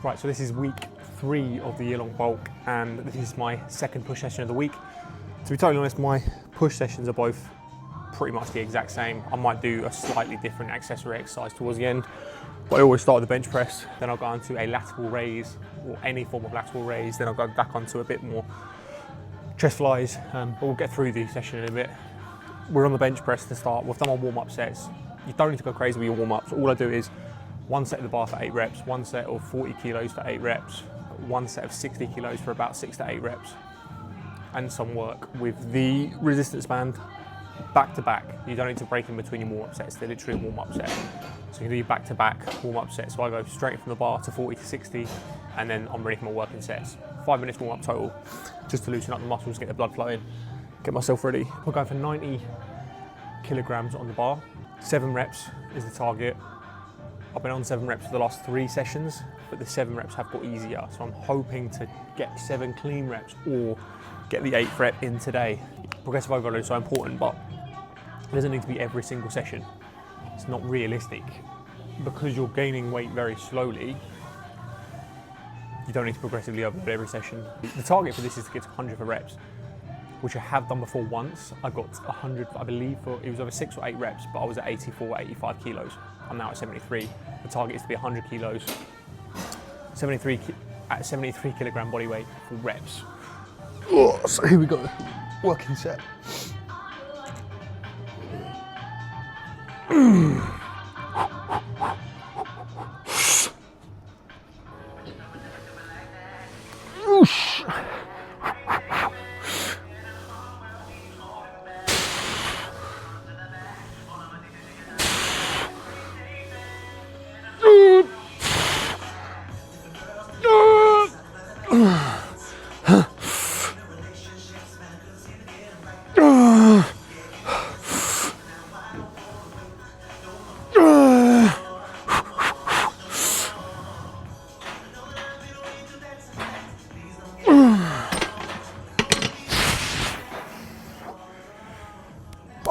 Right, so this is week 3 of the year-long bulk, and this is my second push session of the week. To be totally honest, my push sessions are both pretty much the exact same. I might do a slightly different accessory exercise towards the end, but I always start with the bench press, then I'll go onto a lateral raise, or any form of lateral raise, then I'll go back onto a bit more chest flies, but we'll get through the session in a bit. We're on the bench press to start. We've done our warm-up sets. You don't need to go crazy with your warm-ups. All I do is one set of the bar for 8 reps, one set of 40 kilos for 8 reps, one set of 60 kilos for about 6 to 8 reps, and some work with the resistance band back to back. You don't need to break in between your warm-up sets. They're literally a warm-up set. So you can do back to back warm-up sets. So I go straight from the bar to 40 to 60, and then I'm ready for my working sets. 5 minutes warm-up total, just to loosen up the muscles, get the blood flowing, get myself ready. We're going for 90 kilograms on the bar. 7 reps is the target. I've been on 7 reps for the last 3 sessions, but the 7 reps have got easier. So I'm hoping to get 7 clean reps or get the 8th rep in today. Progressive overload is so important, but it doesn't need to be every single session. It's not realistic. Because you're gaining weight very slowly, you don't need to progressively overload every session. The target for this is to get to 100 for reps, which I have done before once. I got 100, I believe, it was over 6 or 8 reps, but I was at 84, 85 kilos. I'm now at 73. The target is to be 100 kilos, at 73 kilogram body weight for reps. Oh, so here we go, working set.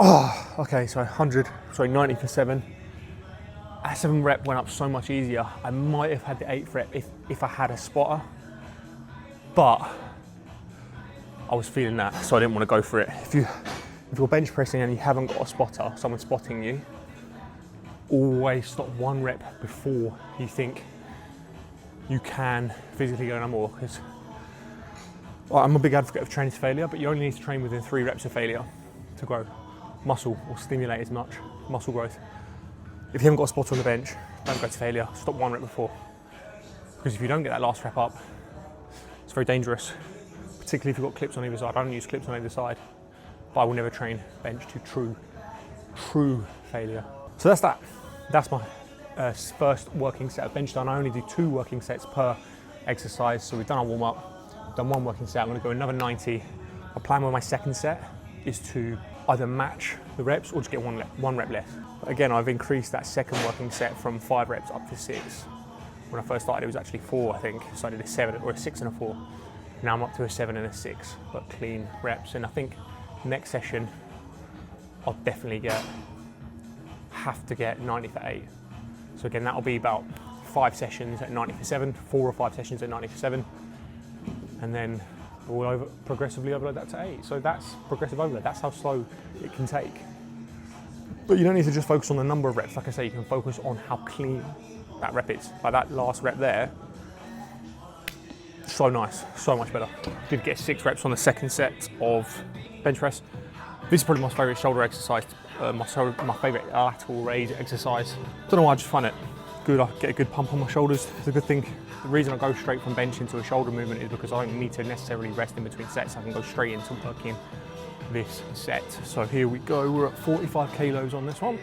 Oh, okay, so 90 for 7. That 7 rep went up so much easier. I might have had the 8th rep if I had a spotter, but I was feeling that, so I didn't want to go for it. If you're bench pressing and you haven't got a spotter, someone spotting you, always stop 1 rep before you think you can physically go no more. Because I'm a big advocate of training to failure, but you only need to train within 3 reps of failure to grow muscle or stimulate as much muscle growth. If you haven't got a spotter on the bench, don't go to failure. Stop 1 rep before. Because if you don't get that last rep up, it's very dangerous, particularly if you've got clips on either side. I don't use clips on either side, but I will never train bench to true failure. So that's that. That's my first working set of bench done. I only do 2 working sets per exercise. So we've done our warm up, done 1 working set. I'm gonna go another 90. My plan with my second set is to either match the reps or just get 1 rep less. But again, I've increased that second working set from 5 reps up to 6. When I first started, it was actually 4, I think. So I did a 7 or a 6 and a 4. Now I'm up to a 7 and a 6, but clean reps. And I think next session, I'll definitely have to get 90 for 8. So again, that'll be about 5 sessions at 90 for 7, 4 or 5 sessions at 90 for 7. And then we'll progressively overload that to 8. So that's progressive overload. That's how slow it can take. But you don't need to just focus on the number of reps. Like I say, you can focus on how clean that rep is. Like that last rep there, so nice, so much better. Did get 6 reps on the second set of bench press. This is probably my favorite shoulder exercise, my favorite lateral raise exercise. Don't know why, I just find it good. I get a good pump on my shoulders. It's a good thing. The reason I go straight from bench into a shoulder movement is because I don't need to necessarily rest in between sets. I can go straight into working this set. So here we go. We're at 45 kilos on this one.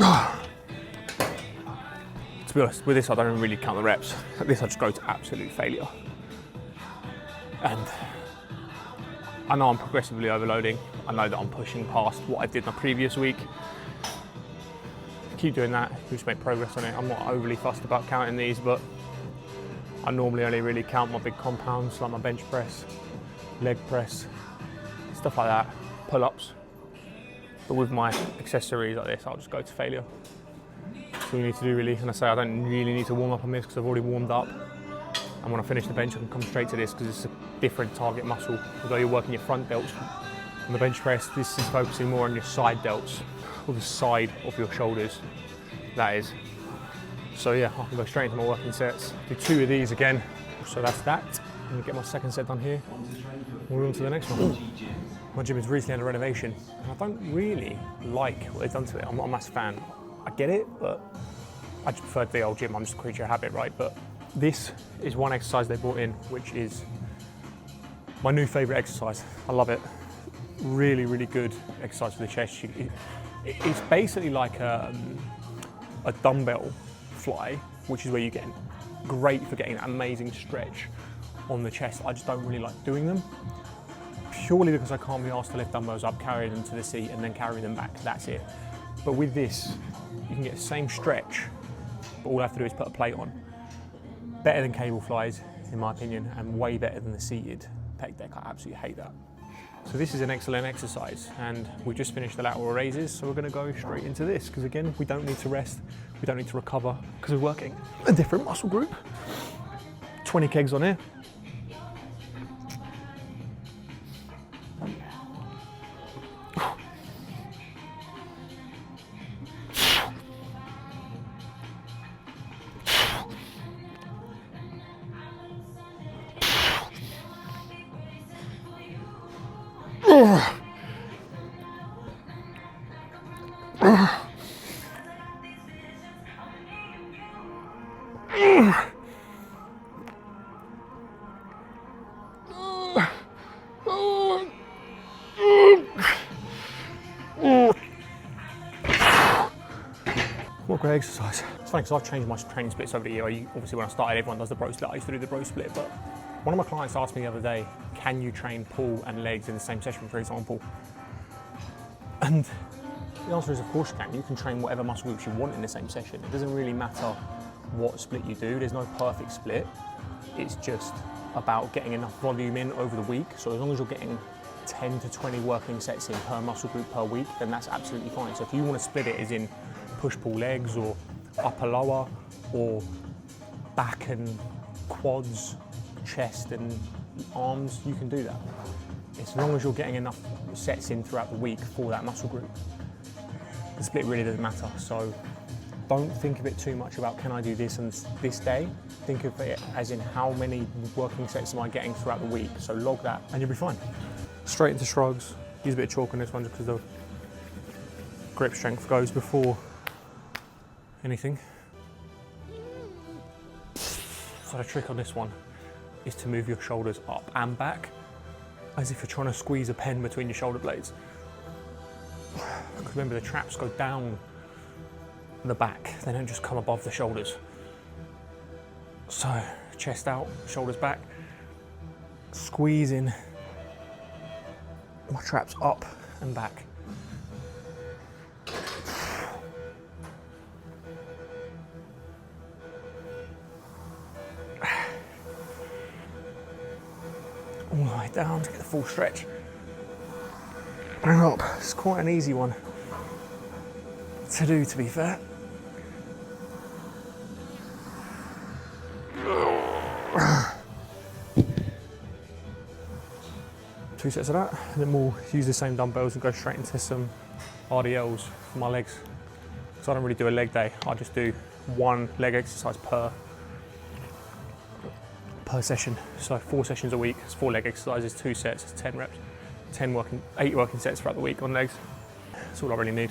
To be honest, with this I don't even really count the reps. This I just go to absolute failure. And I know I'm progressively overloading. I know that I'm pushing past what I did the previous week. Keep doing that, you just make progress on it. I'm not overly fussed about counting these, but I normally only really count my big compounds like my bench press, leg press, stuff like that, pull-ups. But with my accessories like this, I'll just go to failure. That's all you need to do really. And I say I don't really need to warm up on this because I've already warmed up. And when I finish the bench, I can come straight to this because it's a different target muscle. Although you're working your front delts on the bench press, this is focusing more on your side delts, or the side of your shoulders, that is. So yeah, I can go straight into my working sets. Do 2 of these again. So that's that. I'm gonna get my second set done here. We'll on to the next one. My gym is recently under renovation, and I don't really like what they've done to it. I'm not a massive fan. I get it, but I just prefer the old gym. I'm just a creature of habit, right? But this is one exercise they brought in, which is my new favorite exercise. I love it. Really, really good exercise for the chest. It's basically like a dumbbell fly, which is where you get great for getting that amazing stretch on the chest. I just don't really like doing them, purely because I can't be asked to lift dumbbells up, carry them to the seat, and then carry them back. That's it. But with this, you can get the same stretch, but all I have to do is put a plate on. Better than cable flies, in my opinion, and way better than the seated pec deck. I absolutely hate that. So this is an excellent exercise, and we just finished the lateral raises, so we're going to go straight into this, because again, we don't need to rest, we don't need to recover, because we're working a different muscle group. 20 kegs on here. What a great exercise. It's funny because I've changed my training splits over the year. Obviously when I started, everyone does the bro split. I used to do the bro split, but one of my clients asked me the other day, can you train pull and legs in the same session, for example? And the answer is, of course you can. You can train whatever muscle groups you want in the same session. It doesn't really matter what split you do. There's no perfect split. It's just about getting enough volume in over the week. So as long as you're getting 10 to 20 working sets in per muscle group per week, then that's absolutely fine. So if you want to split it as in push-pull legs, or upper-lower, or back and quads, chest and arms, you can do that. As long as you're getting enough sets in throughout the week for that muscle group. The split really doesn't matter, so don't think of it too much about can I do this on this day. Think of it as in how many working sets am I getting throughout the week, so log that and you'll be fine. Straight into shrugs. Use a bit of chalk on this one just because the grip strength goes before anything. So the trick on this one is to move your shoulders up and back as if you're trying to squeeze a pen between your shoulder blades. Because remember, the traps go down the back, they don't just come above the shoulders. So chest out, shoulders back, squeezing my traps up and back. All the way down to get the full stretch. And up. It's quite an easy one to do, to be fair. Two sets of that, and then we'll use the same dumbbells and go straight into some RDLs for my legs. So I don't really do a leg day, I just do one leg exercise per session. So 4 sessions a week, it's 4 leg exercises, 2 sets, it's 10 reps, 8 working sets throughout the week on legs. That's all I really need.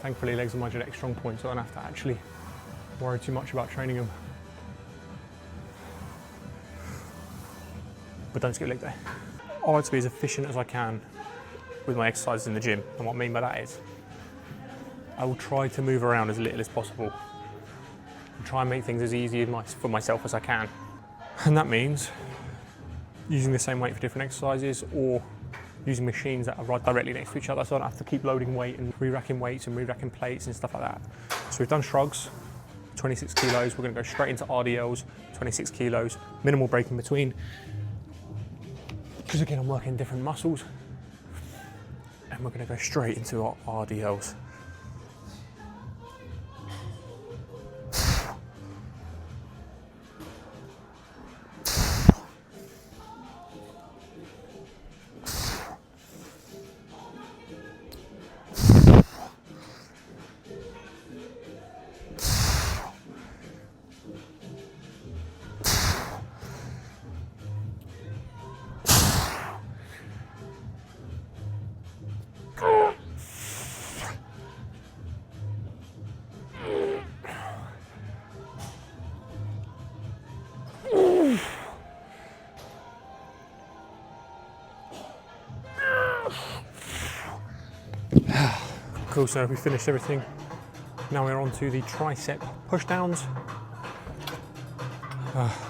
Thankfully legs are my genetic strong point, so I don't have to actually worry too much about training them. But don't skip leg day. I like to be as efficient as I can with my exercises in the gym, and what I mean by that is I will try to move around as little as possible and try and make things as easy for myself as I can. And that means using the same weight for different exercises, or using machines that are right directly next to each other, so I don't have to keep loading weight and re-racking weights and re-racking plates and stuff like that. So we've done shrugs, 26 kilos. We're going to go straight into RDLs, 26 kilos, minimal break in between. Because again, I'm working different muscles. And we're going to go straight into our RDLs. Cool, so we finished everything. Now we're on to the tricep push downs.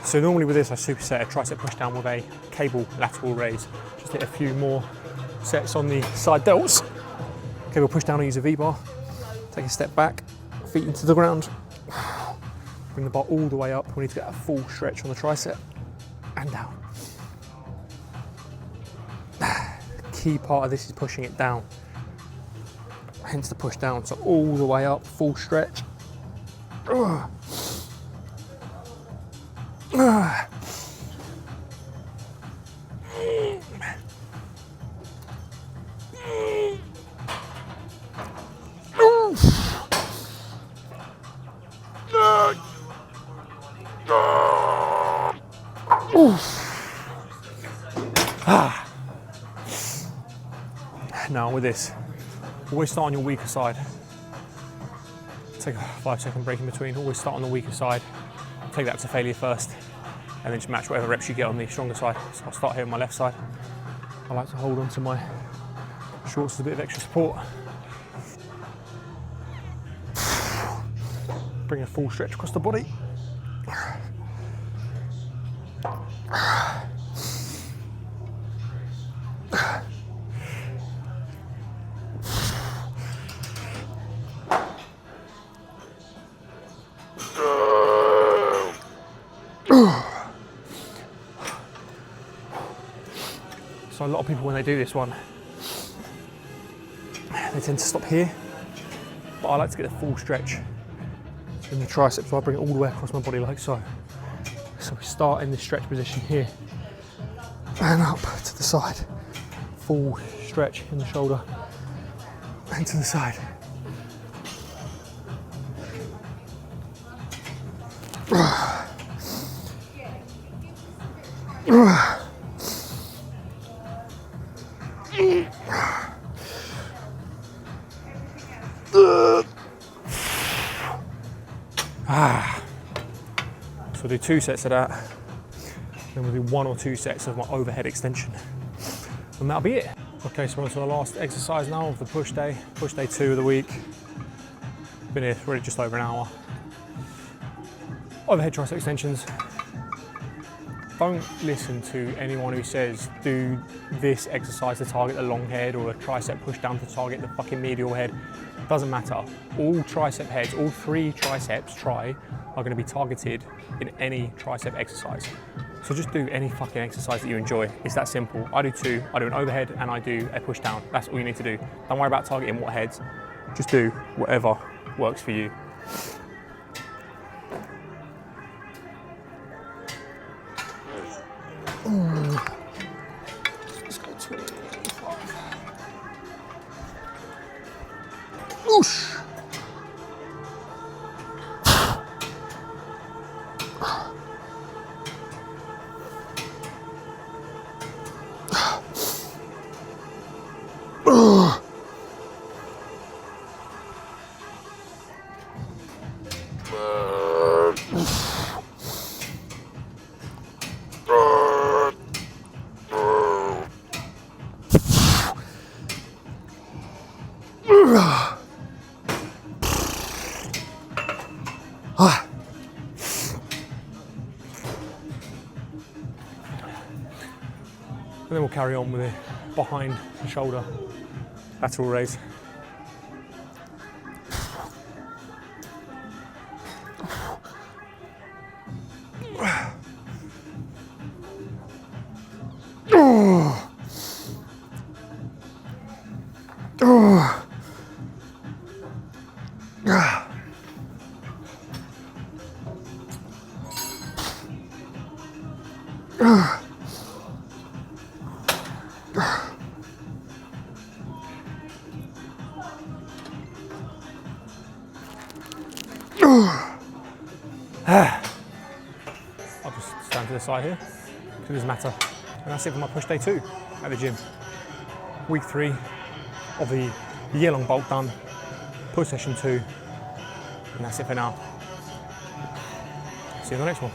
So normally with this I superset a tricep push down with a cable lateral raise. Just hit a few more sets on the side delts. Cable push down, I use a V-bar. Take a step back, feet into the ground. Bring the bar all the way up. We need to get a full stretch on the tricep and down. The key part of this is pushing it down. Hence the push down, so all the way up, full stretch. Now with this, always start on your weaker side. Take a 5-second break in between. Always start on the weaker side. Take that to failure first, and then just match whatever reps you get on the stronger side. So I'll start here on my left side. I like to hold on to my shorts as a bit of extra support. Bring a full stretch across the body. So a lot of people, when they do this one, they tend to stop here, but I like to get a full stretch in the triceps, so I bring it all the way across my body like so. So we start in this stretch position here, and up to the side. Full stretch in the shoulder, and to the side. So we'll do 2 sets of that, then we'll do 1 or 2 sets of my overhead extension, and that'll be it. Okay, so we're on to the last exercise now of the push day 2 of the week. Been here for just over an hour. Overhead tricep extensions. Don't listen to anyone who says do this exercise to target the long head, or a tricep push down to target the fucking medial head. Doesn't matter. All tricep heads, all 3 triceps are going to be targeted in any tricep exercise. So just do any fucking exercise that you enjoy. It's that simple. I do 2. I do an overhead and I do a push down. That's all you need to do. Don't worry about targeting what heads. Just do whatever works for you. Let's go 285. Whoosh! carry on with it behind the shoulder lateral raise. I'll just stand to the side here, because it doesn't matter. And that's it for my push day 2 at the gym. Week 3 of the year-long bulk done, push session 2, and that's it for now. See you in the next one.